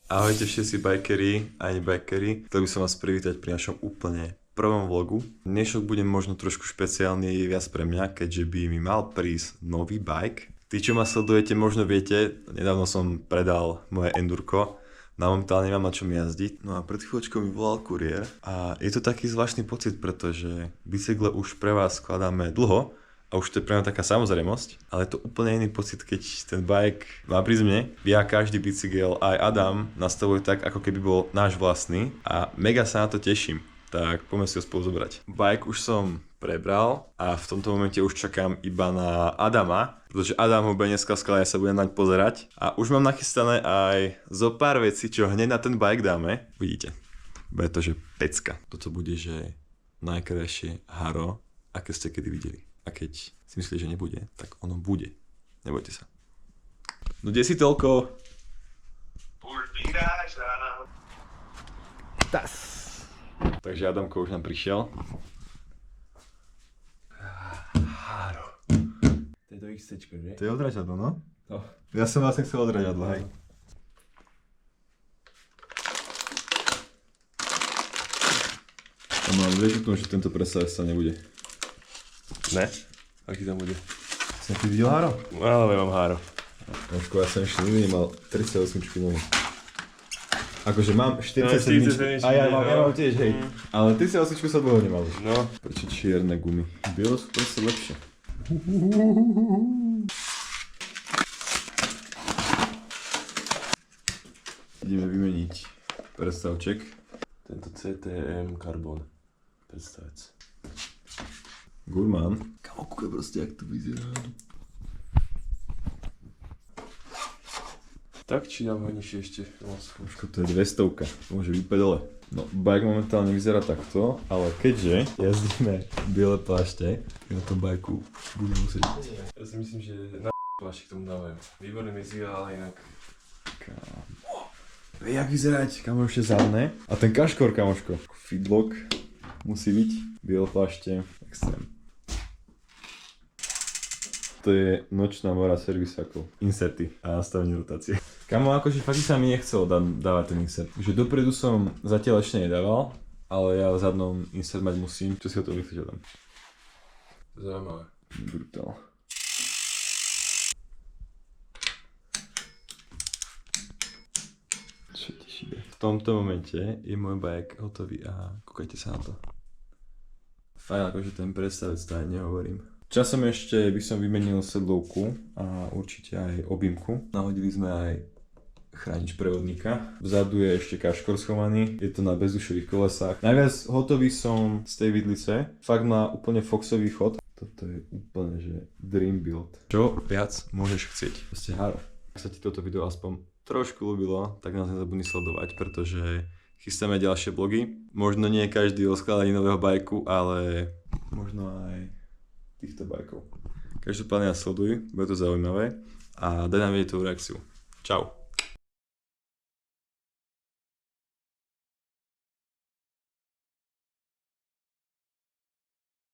Ahojte všetci bikery a nebikery. Chcel by som vás privítať pri našom úplne prvom vlogu. Dnešok bude možno trošku špeciálny, je viac pre mňa, keďže by mi mal prísť nový bike. Tí, čo ma sledujete, možno viete, nedávno som predal moje endurko. Momentálne nemám na čom jazdiť. No a pred chvíľočkou mi volal kuriér a je to taký zvláštny pocit, pretože bicykle už pre vás skladáme dlho. A už to je pre mňa taká samozrejmosť, ale je to úplne iný pocit, keď ten bike má pri mne. Ja každý bicykel, aj Adam, nastavuje tak, ako keby bol náš vlastný a mega sa na to teším. Tak poďme si ho spolu zobrať. Bike už som prebral a v tomto momente už čakám iba na Adama, pretože Adam ho bude dneska skladať, ja sa budem naň pozerať. A už mám nachystané aj zo pár vecí, čo hneď na ten bike dáme. Vidíte, bude to, že pecka. Toto bude, že najkrajšie haro, aké ste kedy videli. A keď si myslíte, že nebude, tak ono bude. Nebojte sa. No kde si toľko? Už vyrážam. Tas. Takže Adamko už nám prišiel. Háro. To je to XCčko, že? To je odraďadlo, no? No. Ja som vlastne chcel odraďadlo, hej. A mám vedieť, že tento predstavec sa nebude. Ne? Aký tam bude? Som ty videl háro? Ale mám háro. Možko, ja som ešte nikdy nemal 38 nohy. Akože mám 47, a ja mám tiež, hej. Ale 38 som dlho nemal už. No. Prečo čierne gumy? Bielo sú proste lepšie. Ideme vymeniť predstavček. Tento CTM Carbon. Predstavec. Gurman. Kamo, kúkaj proste, jak to vyzerá. Tak, či dám ho nižšie ešte? Možko, to je 200, môže vypať dole. No, bike momentálne vyzerá takto, ale keďže jazdíme biele plášte, tak na tom bajku budem musieť. Ja si myslím, že na plášť k tomu dávajú. Výborný mizí, ale inak. Kamo. Vie, jak vyzerať, kamo, ešte zadné. A ten kaškor, kamoško. Feedlock musí byť, biele plášte, extrém. To je nočná mora servisákov. Inserty a nastavenie rotácie. Kamo, akože fakt sa mi nechcel dávať ten insert. Že dopredu som zatiaľ ešte nedával, ale ja v zadnom insert mať musím. Čo si o tom myslíš, Adam? Zaujímavé. Brutál. Čo ti šíbe? V tomto momente je môj bike hotový a kúkajte sa na to. Fajn, akože ten predstavec, to aj nehovorím. Časom ešte by som vymenil sedlovku a určite aj objímku. Nahodili sme aj chránič prevodníka. Vzadu je ešte kaškor schovaný, je to na bezdušových kolesách. Najviac hotový som z tej vidlice, fakt má úplne foxový chod. Toto je úplne, že dream build. Čo viac môžeš chcieť? Proste háro. Ak sa ti toto video aspoň trošku ľúbilo, tak nás nezabudni sledovať, pretože chystáme ďalšie vlogy. Možno nie každý o skladaní nového bajku, ale možno aj týchto bajkov. Každopádne nás sleduj, bude to zaujímavé a daj nám vedieť tú reakciu. Čau.